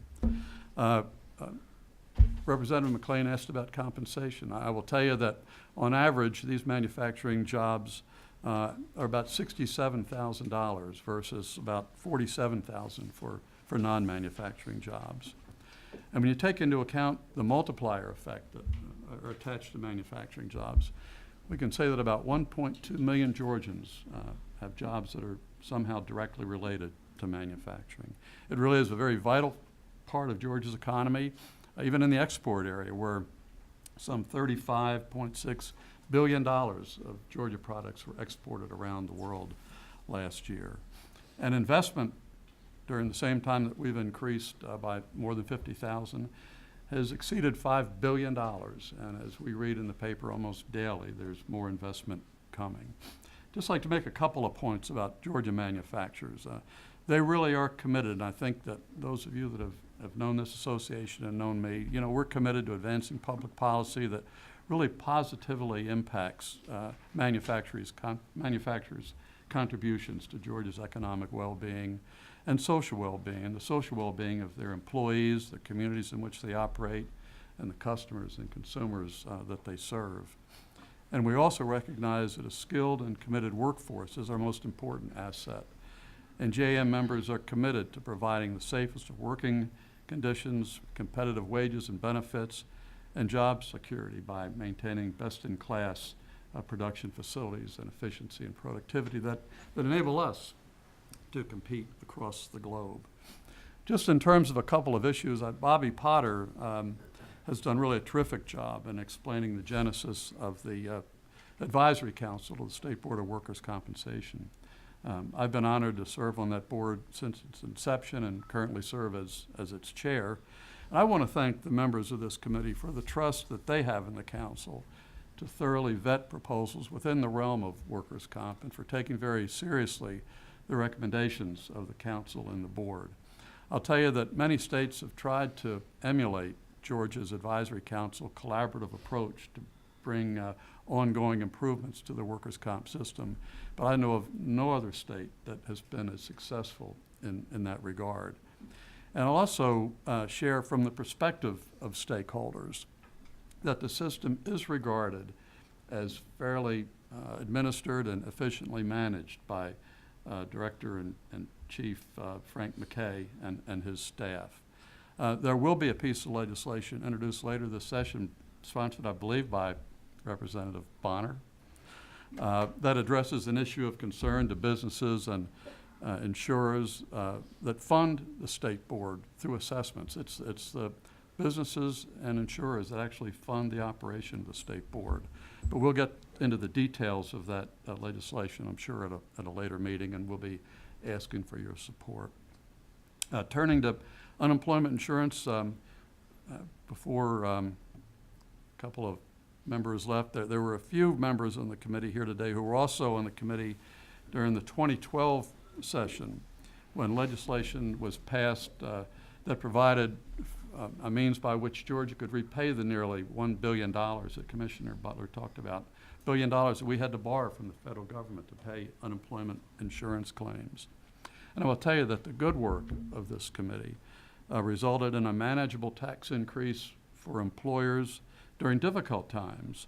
Representative McLean asked about compensation. I will tell you that on average, these manufacturing jobs are about $67,000 versus about $47,000 for non-manufacturing jobs. And when you take into account the multiplier effect that are attached to manufacturing jobs, we can say that about 1.2 million Georgians have jobs that are somehow directly related to manufacturing. It really is a very vital part of Georgia's economy, even in the export area, where some $35.6 billion of Georgia products were exported around the world last year. And investment during the same time that we've increased by more than 50,000 has exceeded $5 billion. And as we read in the paper almost daily, there's more investment coming. Just like to make a couple of points about Georgia manufacturers. They really are committed, and I think that those of you that have known this association and known me, you know, we're committed to advancing public policy that really positively impacts manufacturers' contributions to Georgia's economic well-being and social well-being, and the social well-being of their employees, the communities in which they operate, and the customers and consumers that they serve. And we also recognize that a skilled and committed workforce is our most important asset. And JM members are committed to providing the safest of working conditions, competitive wages and benefits, and job security by maintaining best-in-class production facilities and efficiency and productivity that enable us to compete across the globe. Just in terms of a couple of issues, Bobby Potter has done really a terrific job in explaining the genesis of the Advisory Council to the State Board of Workers' Compensation. I've been honored to serve on that board since its inception and currently serve as its chair. And I want to thank the members of this committee for the trust that they have in the council to thoroughly vet proposals within the realm of workers' comp and for taking very seriously the recommendations of the council and the board. I'll tell you that many states have tried to emulate Georgia's Advisory Council collaborative approach to bring ongoing improvements to the workers' comp system, but I know of no other state that has been as successful in that regard. And I'll also share from the perspective of stakeholders that the system is regarded as fairly administered and efficiently managed by Director and Chief Frank McKay and his staff. There will be a piece of legislation introduced later this session, sponsored, I believe, by Representative Bonner, that addresses an issue of concern to businesses and insurers that fund the state board through assessments. It's the businesses and insurers that actually fund the operation of the state board. But we'll get into the details of that legislation, I'm sure, at a later meeting, and we'll be asking for your support. Turning to unemployment insurance, before a couple of members left, there were a few members on the committee here today who were also on the committee during the 2012 session when legislation was passed that provided a means by which Georgia could repay the nearly $1 billion that Commissioner Butler talked about, $1 billion that we had to borrow from the federal government to pay unemployment insurance claims. And I will tell you that the good work of this committee resulted in a manageable tax increase for employers during difficult times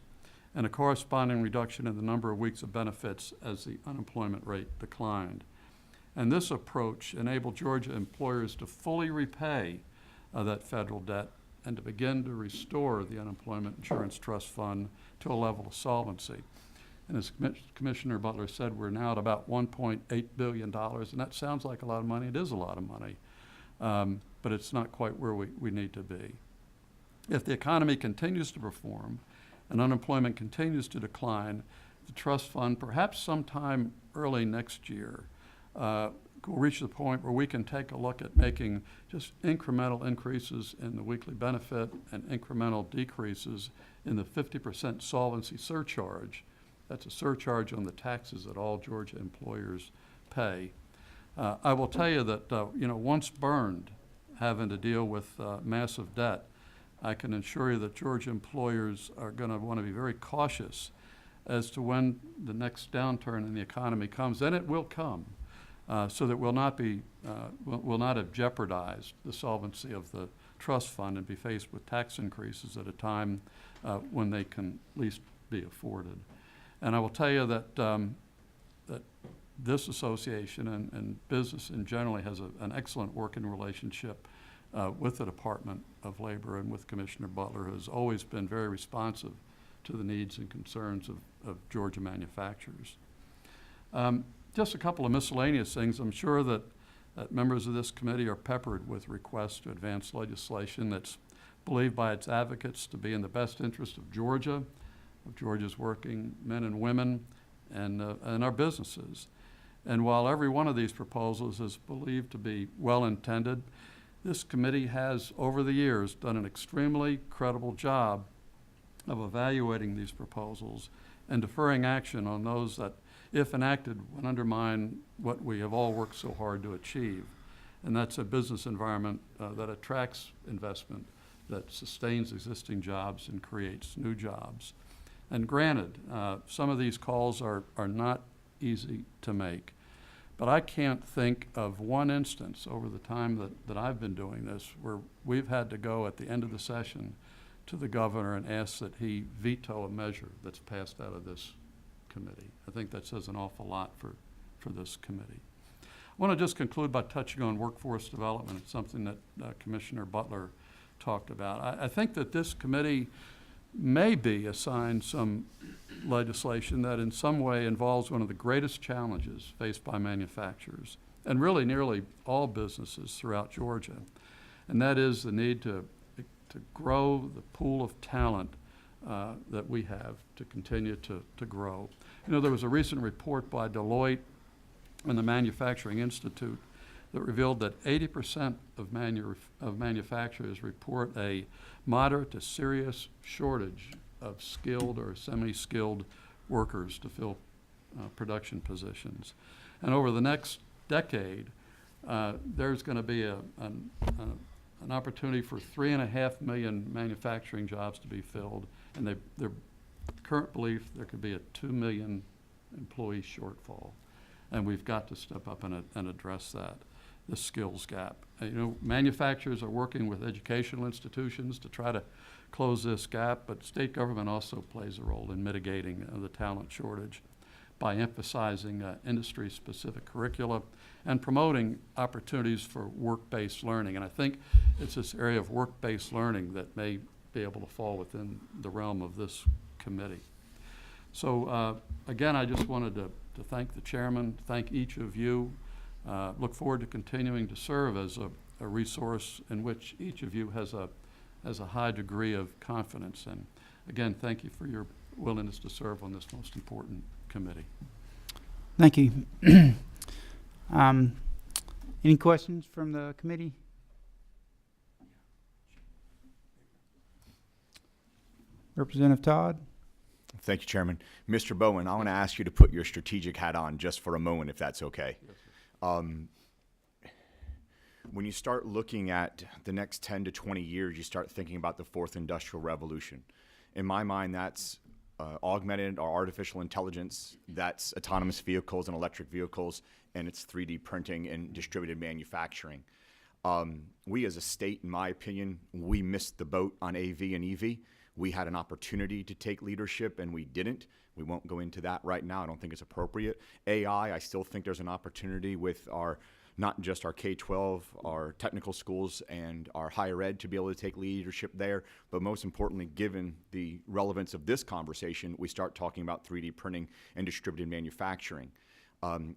and a corresponding reduction in the number of weeks of benefits as the unemployment rate declined. And this approach enabled Georgia employers to fully repay that federal debt and to begin to restore the Unemployment Insurance Trust Fund to a level of solvency. And as Commissioner Butler said, we're now at about $1.8 billion, and that sounds like a lot of money. It is a lot of money, but it's not quite where we need to be. If the economy continues to perform and unemployment continues to decline, the trust fund, perhaps sometime early next year, will reach the point where we can take a look at making just incremental increases in the weekly benefit and incremental decreases in the 50% solvency surcharge. That's a surcharge on the taxes that all Georgia employers pay. I will tell you that, once burned having to deal with massive debt, I can assure you that Georgia employers are going to want to be very cautious as to when the next downturn in the economy comes, and it will come. So that will not have jeopardized the solvency of the trust fund and be faced with tax increases at a time when they can at least be afforded. And I will tell you that that this association and business in general has an excellent working relationship with the Department of Labor and with Commissioner Butler, who has always been very responsive to the needs and concerns of Georgia manufacturers. Just a couple of miscellaneous things. I'm sure that members of this committee are peppered with requests to advance legislation that's believed by its advocates to be in the best interest of Georgia's working men and women, and our businesses. And while every one of these proposals is believed to be well-intended, this committee has, over the years, done an extremely credible job of evaluating these proposals and deferring action on those that, if enacted, would undermine what we have all worked so hard to achieve. And that's a business environment that attracts investment, that sustains existing jobs and creates new jobs. And granted, some of these calls are not easy to make. But I can't think of one instance over the time that I've been doing this where we've had to go at the end of the session to the governor and ask that he veto a measure that's passed out of this committee. I think that says an awful lot for this committee. I want to just conclude by touching on workforce development. It's something that Commissioner Butler talked about. I think that this committee may be assigned some legislation that in some way involves one of the greatest challenges faced by manufacturers and really nearly all businesses throughout Georgia, and that is the need to grow the pool of talent that we have to continue to grow. You know, there was a recent report by Deloitte and the Manufacturing Institute that revealed that 80% of manufacturers report a moderate to serious shortage of skilled or semi-skilled workers to fill production positions. And over the next decade, there's going to be an opportunity for 3.5 million manufacturing jobs to be filled, and their current belief there could be a 2 million employee shortfall. And we've got to step up and address that, the skills gap. Manufacturers are working with educational institutions to try to close this gap, but state government also plays a role in mitigating the talent shortage by emphasizing industry-specific curricula and promoting opportunities for work-based learning. And I think it's this area of work-based learning that may be able to fall within the realm of this committee. So, again, I just wanted to thank the chairman, thank each of you. Look forward to continuing to serve as a resource in which each of you has a high degree of confidence. And again, thank you for your willingness to serve on this most important committee. Thank you. Any questions from the committee? Representative Todd? Thank you, Chairman. Mr. Bowen, I want to ask you to put your strategic hat on just for a moment, if that's okay. When you start looking at the next 10 to 20 years, you start thinking about the fourth industrial revolution. In my mind, that's augmented or artificial intelligence, that's autonomous vehicles and electric vehicles, and it's 3D printing and distributed manufacturing. We as a state, in my opinion, we missed the boat on AV and EV. We had an opportunity to take leadership and we didn't. We won't go into that right now. I don't think it's appropriate. AI, I still think there's an opportunity with our, not just our K-12, our technical schools and our higher ed to be able to take leadership there. But most importantly, given the relevance of this conversation, we start talking about 3D printing and distributed manufacturing.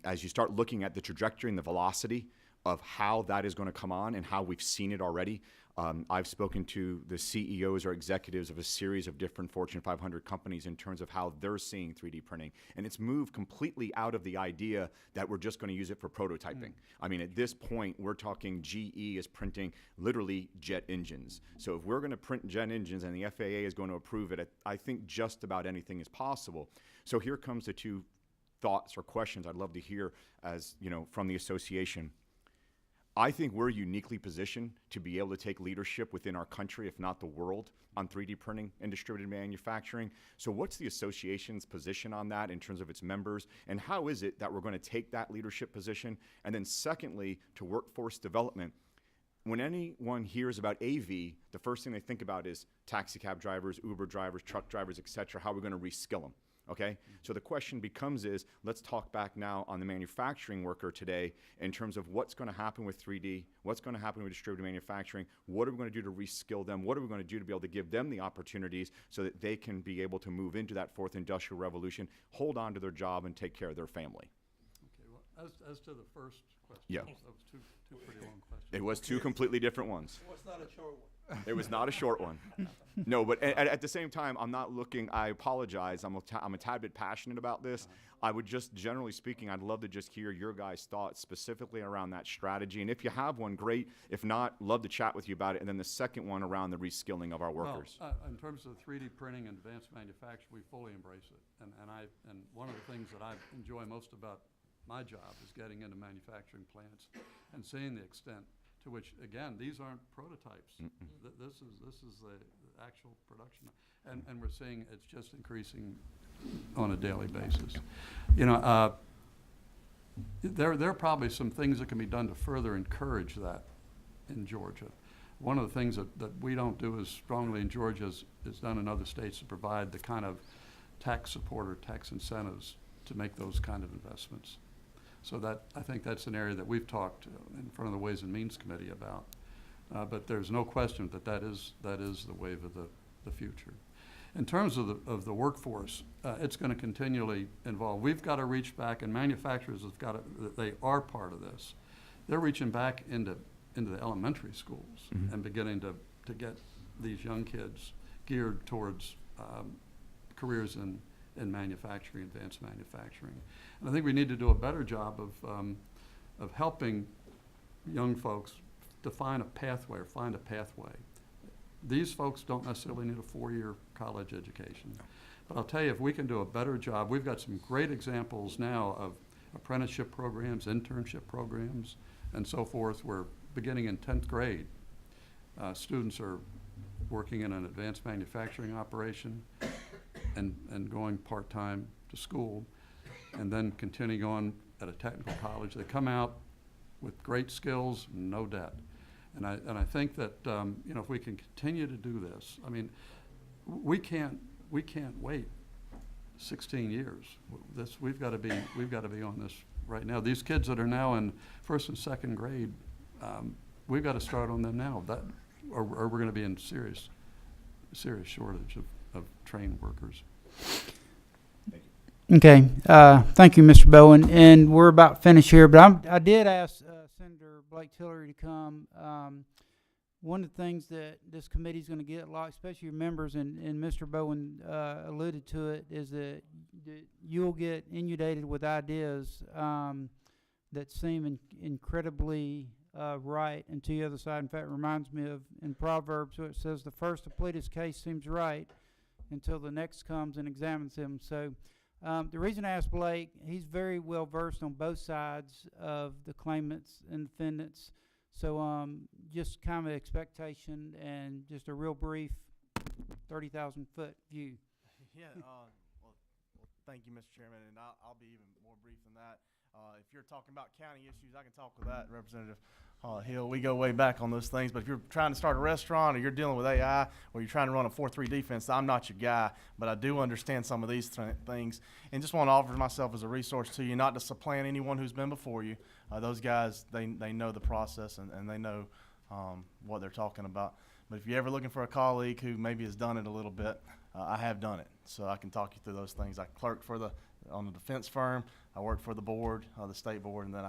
As you start looking at the trajectory and the velocity of how that is going to come on and how we've seen it already, I've spoken to the CEOs or executives of a series of different Fortune 500 companies in terms of how they're seeing 3D printing. And it's moved completely out of the idea that we're just going to use it for prototyping. I mean, at this point, we're talking GE is printing literally jet engines. So if we're going to print jet engines and the FAA is going to approve it, I think just about anything is possible. So here comes the two thoughts or questions I'd love to hear as, you know, from the association. I think we're uniquely positioned to be able to take leadership within our country, if not the world, on 3D printing and distributed manufacturing. So what's the association's position on that in terms of its members? And how is it that we're going to take that leadership position? And then secondly, to workforce development. When anyone hears about AV, the first thing they think about is taxi cab drivers, Uber drivers, truck drivers, et cetera. How are we going to reskill them? Okay, so the question becomes is, let's talk back now on the manufacturing worker today in terms of what's going to happen with 3D, what's going to happen with distributed manufacturing, what are we going to do to reskill them, what are we going to do to be able to give them the opportunities so that they can be able to move into that fourth industrial revolution, hold on to their job, and take care of their family. Okay, well, as to the first question, Yeah. that was two pretty long questions. It was two completely different ones. It was not a short one. It was not a short one. No, but at the same time, I'm not looking, I apologize, I'm a tad bit passionate about this. I would just, generally speaking, I'd love to just hear your guys' thoughts specifically around that strategy. And if you have one, great. If not, love to chat with you about it. And then the second one around the reskilling of our workers. Well, in terms of 3D printing and advanced manufacturing, we fully embrace it. And one of the things that I enjoy most about my job is getting into manufacturing plants and seeing the extent to which, again, these aren't prototypes. This is the actual production, and we're seeing it's just increasing on a daily basis. You know, there are probably some things that can be done to further encourage that in Georgia. One of the things that we don't do as strongly in Georgia is done in other states to provide the kind of tax support or tax incentives to make those kind of investments. So that, I think that's an area that we've talked in front of the Ways and Means Committee about. But there's no question that is the wave of the future. In terms of the workforce, it's going to continually evolve. We've got to reach back, and manufacturers have got to, they are part of this. They're reaching back into the elementary schools and beginning to get these young kids geared towards careers in manufacturing, advanced manufacturing. And I think we need to do a better job of helping young folks to find a pathway or find a pathway. These folks don't necessarily need a 4-year college education. But I'll tell you, if we can do a better job, we've got some great examples now of apprenticeship programs, internship programs, and so forth. We're beginning in 10th grade. Students are working in an advanced manufacturing operation and going part-time to school, and then continuing on at a technical college. They come out with great skills, no debt. And I think that you know, if we can continue to do this, I mean, we can't wait 16 years. We've got to be on this right now. These kids that are now in 1st and 2nd grade, we've got to start on them now. Or we're going to be in serious shortage of trained workers. Okay, thank you, Mr. Bowen, and we're about finished here, but I did ask Senator Blake Tillery to come. One of the things that this committee's gonna get a lot, especially your members, and Mr. Bowen alluded to it, is that you'll get inundated with ideas that seem incredibly right and to the other side. In fact, it reminds me of in Proverbs where it says the first to plead his case seems right until the next comes and examines him. So the reason I asked Blake, he's very well versed on both sides of the claimants and defendants. So just kind of expectation and just a real brief 30,000 foot view. Yeah, well, thank you, Mr. Chairman, and I'll be even more brief than that. If you're talking about county issues, I can talk with that, Representative Hill. We go way back on those things, but if you're trying to start a restaurant or you're dealing with AI or you're trying to run a 4-3 defense, I'm not your guy, but I do understand some of these things and just want to offer myself as a resource to you, not to supplant anyone who's been before you. Those guys, they know the process and they know what they're talking about. But if you're ever looking for a colleague who maybe has done it a little bit, I have done it, so I can talk you through those things. I clerked on the defense firm. I worked for the board, the state board, and then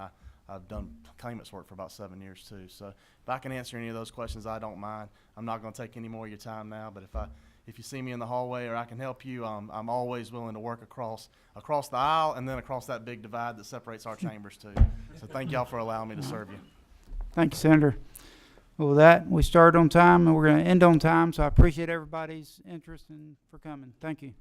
I've done claimants work for about 7 years too. So if I can answer any of those questions, I don't mind. I'm not going to take any more of your time now, but if you see me in the hallway or I can help you, I'm always willing to work across the aisle and then across that big divide that separates our chambers too. So thank y'all for allowing me to serve you. Thank you, Senator. Well, with that, we started on time and we're going to end on time, so I appreciate everybody's interest and for coming. Thank you.